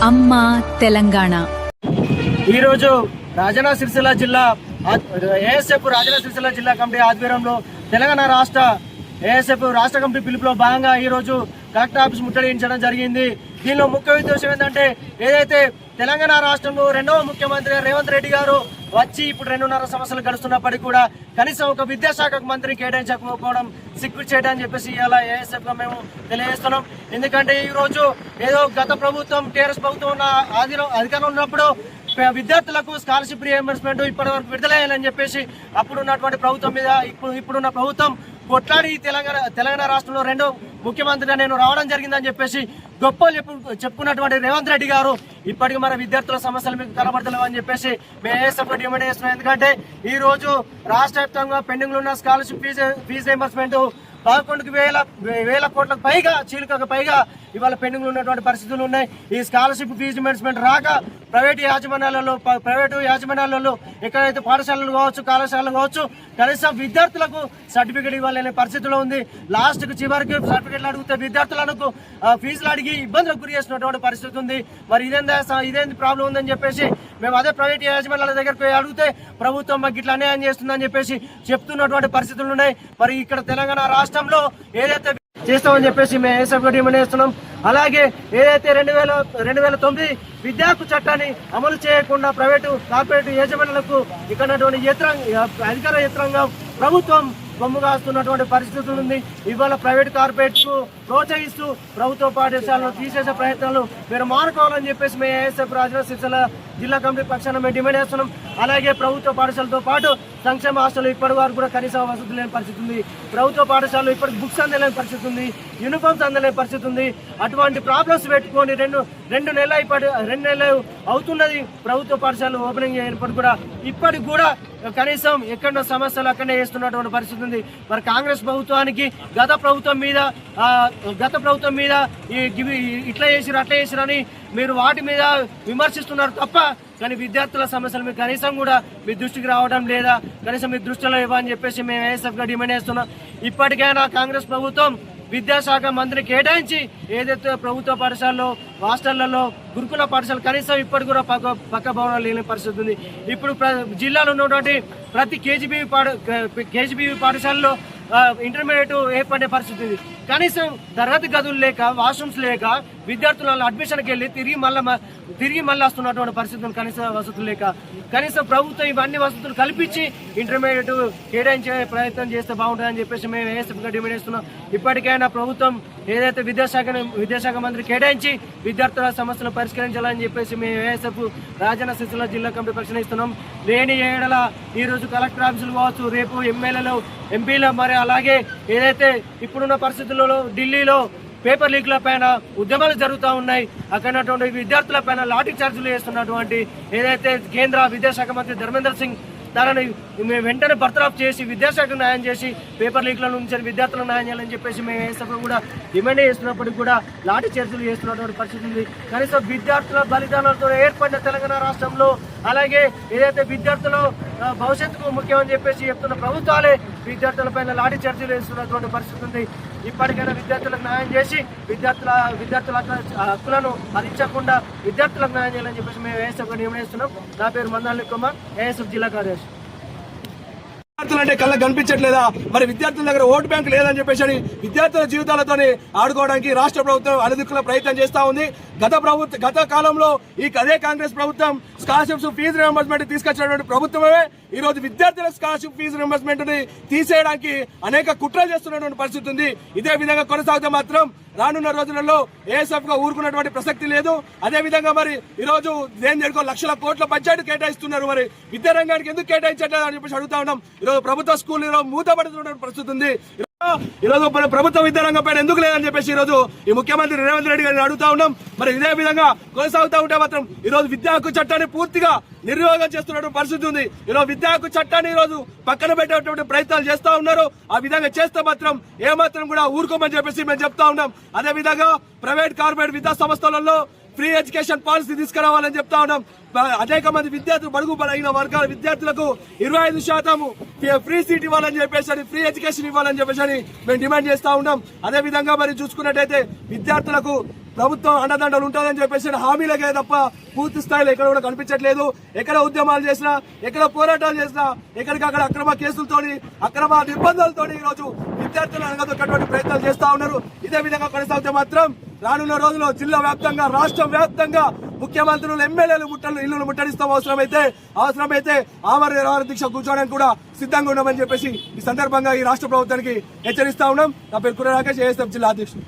అమ్మా తెలంగాణ. ఈరోజు రాజన్న సిరిసిల్ల జిల్లా ఏఎస్ఎఫ్ రాజన్న సిరిసిల్ల జిల్లా కమిటీ ఆధ్వర్యంలో తెలంగాణ రాష్ట్ర ఏఎస్ఎఫ్ రాష్ట్ర కమిటీ పిలుపులో భాగంగా ఈరోజు కలెక్టర్ ఆఫీస్ ముట్టడించడం జరిగింది. దీనిలో ముఖ్య ఉద్దేశం ఏంటంటే, ఏదైతే తెలంగాణ రాష్ట్రంలో రెండవ ముఖ్యమంత్రి రేవంత్ రెడ్డి గారు వచ్చి ఇప్పుడు 2.5 సంవత్సరాలు గడుస్తున్నప్పటికీ కూడా కనీసం ఒక విద్యాశాఖ మంత్రి కేటాయించకపోవడం సిగ్గు చేయడం చెప్పేసి ఇలా ఏఎస్ఎఫ్ గా మేము తెలియజేస్తున్నాం. ఎందుకంటే ఈ రోజు ఏదో గత ప్రభుత్వం టీఆర్ఎస్ ప్రభుత్వం ఉన్న అధికారంలో ఉన్నప్పుడు విద్యార్థులకు స్కాలర్షిప్ రియంబర్స్మెంట్ ఇప్పటి వరకు విడుదలయ్యాలని చెప్పేసి అప్పుడు ఉన్నటువంటి ప్రభుత్వం మీద ఇప్పుడున్న ప్రభుత్వం కొట్లాడి తెలంగాణ రాష్ట్రంలో రెండో ముఖ్యమంత్రిగా నేను రావడం జరిగిందని చెప్పేసి గొప్పలు చెప్పుకున్నటువంటి రేవంత్ రెడ్డి గారు ఇప్పటికీ మన విద్యార్థుల సమస్యలు మీకు కనబడతలేవు అని చెప్పేసి మేము ఏఎస్ఎఫ్ డిమాండ్ చేస్తున్నాం. ఎందుకంటే ఈ రోజు రాష్ట్ర వ్యాప్తంగా పెండింగ్ లో ఉన్న స్కాలర్షిప్ ఫీజు రియంబర్స్మెంట్ 11,000 కోట్లకు పైగా చీలికకు పైగా ఇవాళ పెండింగ్ లో ఉన్నటువంటి పరిస్థితులు ఉన్నాయి. ఈ స్కాలర్షిప్ ఫీజు రియంబర్స్మెంట్ రాక ప్రైవేటు యాజమాన్యాలలో ఎక్కడైతే పాఠశాలలు కావచ్చు కళాశాలలు కావచ్చు కనీసం విద్యార్థులకు సర్టిఫికేట్ ఇవ్వాలనే పరిస్థితిలో ఉంది. చివరికి సర్టిఫికేట్లు అడిగితే విద్యార్థులకు ఫీజులు అడిగి ఇబ్బందులకు గురి చేస్తున్నటువంటి పరిస్థితి ఉంది. మరి ఇదేంది ప్రాబ్లం ఉందని చెప్పేసి మేము అదే ప్రైవేట్ యాజమాన్యాల దగ్గరికి అడిగితే ప్రభుత్వం మాకు ఇట్లా అన్యాయం చేస్తుందని చెప్పేసి చెప్తున్నటువంటి పరిస్థితులు ఉన్నాయి. మరి ఇక్కడ తెలంగాణ రాష్ట్రంలో ఏదైతే చేస్తామని చెప్పేసి మేము ఏఎస్ఎఫ్ డిమాండ్ చేస్తున్నాం. అలాగే ఏదైతే 2009 విద్యా హక్కు చట్టాన్ని అమలు చేయకుండా కార్పొరేట్ యాజమాన్యాలకు ఇక్కడ అధికార యంత్రాంగం ప్రభుత్వం బొమ్మగాస్తున్నటువంటి పరిస్థితులు ఉంది. ఇవాళ ప్రైవేట్ కార్పొరేట్ కు ప్రోత్సహిస్తూ ప్రభుత్వ పాఠశాలను తీసేసే ప్రయత్నాలు మీరు మానుకోవాలని చెప్పేసి మేము ఏఎస్ఎఫ్ రాజన్న సిరిసిల్ల జిల్లా కమిటీ పక్షాన మేము డిమాండ్ చేస్తున్నాం. అలాగే ప్రభుత్వ పాఠశాలతో పాటు సంక్షేమ హాస్టల్ ఇప్పటి వరకు కూడా కనీస వసతులు లేని పరిస్థితి ఉంది. ప్రభుత్వ పాఠశాలలో ఇప్పటికి బుక్స్ అందలేని పరిస్థితి ఉంది, యూనిఫామ్స్ అందలేని పరిస్థితి ఉంది. అటువంటి ప్రాబ్లమ్స్ పెట్టుకొని రెండు నెలలు అవుతున్నది ప్రభుత్వ పాఠశాలలు ఓపెనింగ్ అయినప్పటికీ కూడా ఇప్పటికి కూడా కనీసం ఎక్కడో సమస్యలు అక్కడనే చేస్తున్నటువంటి పరిస్థితి ఉంది. మరి కాంగ్రెస్ ప్రభుత్వానికి గత ప్రభుత్వం మీద ఇట్లా చేసిరని మీరు వాటి మీద విమర్శిస్తున్నారు తప్ప కానీ విద్యార్థుల సమస్యలు మీరు కనీసం కూడా మీ దృష్టికి రావడం లేదా, కనీసం మీ దృష్టిలో ఇవ్వని చెప్పేసి మేము ఏఎస్ఎఫ్ గా డిమాండ్ చేస్తున్నాం. ఇప్పటికైనా కాంగ్రెస్ ప్రభుత్వం విద్యాశాఖ మంత్రిని కేటాయించి ఏదైతే ప్రభుత్వ పాఠశాలలో హాస్టళ్లలో గురుకుల పాఠశాల కనీసం ఇప్పటికి కూడా పక్క భవనాలు లేని పరిస్థితి ఉంది. ఇప్పుడు జిల్లాలో ఉన్నటువంటి ప్రతి కేజీబీవీ పాఠశాలలో ఇంటర్మీడియట్ ఏర్పడే పరిస్థితి ఉంది. కనీసం తరగతి గదులు లేక వాష్రూమ్స్ లేక విద్యార్థుల అడ్మిషన్కి వెళ్ళి తిరిగి మళ్ళీ వస్తున్నటువంటి పరిస్థితులు కనీస వసతులు లేక కనీసం ప్రభుత్వం ఇవన్నీ వసతులు కల్పించి ఇంటర్మీడియట్ కేటాయించే ప్రయత్నం చేస్తే బాగుంటుందని చెప్పేసి మేము ఏఎస్ఎఫ్ గా డిమాండ్ చేస్తున్నాం. ఇప్పటికైనా ప్రభుత్వం ఏదైతే విద్యాశాఖ మంత్రి కేటాయించి విద్యార్థుల సమస్యలను పరిష్కరించాలని చెప్పేసి మేము ఏఎస్ఎఫ్ రాజన్న సిరిసిల్ల జిల్లా కమిటీ ప్రశ్నిస్తున్నాం. లేని ఏడల ఈ రోజు కలెక్టర్ ఆఫీసులు కావచ్చు, రేపు ఎమ్మెల్యేలు ఎంపీలు మరి అలాగే ఏదైతే ఇప్పుడున్న పరిస్థితులలో ఢిల్లీలో పేపర్ లీక్ల పైన ఉద్యమాలు జరుగుతూ ఉన్నాయి. అక్కడ విద్యార్థుల పైన లాఠీ చార్జీలు చేస్తున్నటువంటి ఏదైతే కేంద్ర విద్యాశాఖ మంత్రి ధర్మేంద్ర సింగ్ తనని వెంటనే బర్తరఫ్ చేసి విద్యాశాఖకు న్యాయం చేసి పేపర్ లీక్ల నుంచి విద్యార్థులకు న్యాయం చేయాలని చెప్పేసి మేము ఏఎస్ఎఫ్ కూడా డిమాండ్ చేస్తున్నప్పటికీ కూడా లాఠీ చార్జీలు చేస్తున్నటువంటి పరిస్థితి ఉంది. కనీసం విద్యార్థుల బలిదానాలతో ఏర్పడిన తెలంగాణ రాష్ట్రంలో అలాగే ఏదైతే విద్యార్థుల భవిష్యత్తుకు ముఖ్యమని చెప్పేసి చెప్తున్న ప్రభుత్వాలే విద్యార్థులపైన లాఠీ చార్జీలు వేస్తున్నటువంటి పరిస్థితి ఉంది. ఇప్పటికైనా విద్యార్థులకు న్యాయం చేసి విద్యార్థుల హక్కులను హరించకుండా విద్యార్థులకు న్యాయం చేయాలని చెప్పేసి మేము ఏఎస్ఎఫ్ డిమాండ్ చేస్తున్నాం. నా పేరు మందాలి కుమార్, ఏఎస్ఎఫ్ జిల్లా కార్యదర్శి. విద్యార్థులు అంటే కళ్ళకు కనిపించట్లేదా? మరి విద్యార్థుల దగ్గర ఓటు బ్యాంకు లేదని చెప్పేసి విద్యార్థుల జీవితాలతోనే ఆడుకోవడానికి రాష్ట్ర ప్రభుత్వం అనుదిక్కుల ప్రయత్నం చేస్తా ఉంది. గత కాలంలో అదే కాంగ్రెస్ ప్రభుత్వం స్కాలర్షిప్స్ ఫీజు రియంబర్స్మెంట్ తీసుకొచ్చినటువంటి ప్రభుత్వమే ఈ రోజు విద్యార్థుల స్కాలర్షిప్ ఫీజు రియంబర్స్మెంట్ ని తీసేయడానికి అనేక కుట్రలు చేస్తున్నటువంటి పరిస్థితి ఉంది. ఇదే విధంగా కొనసాగితే మాత్రం రానున్న రోజులలో ఏఎస్ఎఫ్ గా ఊరుకున్నటువంటి ప్రసక్తి లేదు. అదే విధంగా మరి ఈ రోజు లక్షల కోట్ల బడ్జెట్ కేటాయిస్తున్నారు. మరి విద్యారంగానికి ఎందుకు కేటాయించట్లేదు అని చెప్పేసి అడుగుతా ఉన్నాం. ఈరోజు ప్రభుత్వ స్కూల్ మూతపడుతున్న పరిస్థితి ఉంది. ఈరోజు ప్రభుత్వ విద్యారంగం పైన ఎందుకు లేదని చెప్పేసి ఈరోజు ఈ ముఖ్యమంత్రి రేవంత్ రెడ్డి గారిని అడుగుతా ఉన్నాం. మరి ఇదే విధంగా కొనసాగుతూ ఉంటే మాత్రం ఈరోజు విద్యా హక్కు చట్టాన్ని పూర్తిగా నిర్వియోగం చేస్తున్నటువంటి పరిస్థితి ఉంది. ఈరోజు విద్యా హక్కు చట్టాన్ని ఈరోజు పక్కన పెట్టేటువంటి ప్రయత్నాలు చేస్తా ఉన్నారు. ఆ విధంగా చేస్తే మాత్రం ఏమాత్రం కూడా ఊరుకోమని చెప్పేసి మేము చెప్తా ఉన్నాం. అదే విధంగా ప్రైవేట్ కార్పొరేట్ విద్యా సంస్థలలో ఫ్రీ ఎడ్యుకేషన్ పాలసీ తీసుకురావాలని చెప్తా ఉన్నాం. అనేక మంది విద్యార్థులు బడుగు బలహీన వర్గాల విద్యార్థులకు 25% ఫ్రీ సీట్ ఇవ్వాలని చెప్పేసి ఫ్రీ ఎడ్యుకేషన్ ఇవ్వాలని చెప్పేసి మేము డిమాండ్ చేస్తా ఉన్నాం. అదే విధంగా మరి చూసుకున్నట్టయితే విద్యార్థులకు ప్రభుత్వం అండదండలు ఉంటుందని చెప్పేసి హామీలకే తప్ప పూర్తి స్థాయిలో ఎక్కడ కూడా కనిపించట్లేదు. ఎక్కడ ఉద్యమాలు చేసినా, ఎక్కడ పోరాటాలు చేసినా, ఎక్కడికక్కడ అక్రమ కేసులతోని, అక్రమ నిర్బంధాలతోని ఈరోజు విద్యార్థులను అనగదొక్కేటువంటి ప్రయత్నాలు చేస్తా ఉన్నారు. ఇదే విధంగా కొనసాగితే మాత్రం రానున్న రోజుల్లో జిల్లా వ్యాప్తంగా, రాష్ట్ర వ్యాప్తంగా ముఖ్యమంత్రులు, ఎమ్మెల్యేలు ఇల్లును ముట్టడిస్తాం. అవసరమైతే ఆమరణ దీక్ష కూర్చోవడానికి కూడా సిద్ధంగా ఉన్నామని చెప్పేసి ఈ సందర్భంగా ఈ రాష్ట్ర ప్రభుత్వానికి హెచ్చరిస్తా ఉన్నాం. నా పేరు కుర్ర రాకేష్, ఏఎస్ఎఫ్ జిల్లా అధ్యక్షుడు.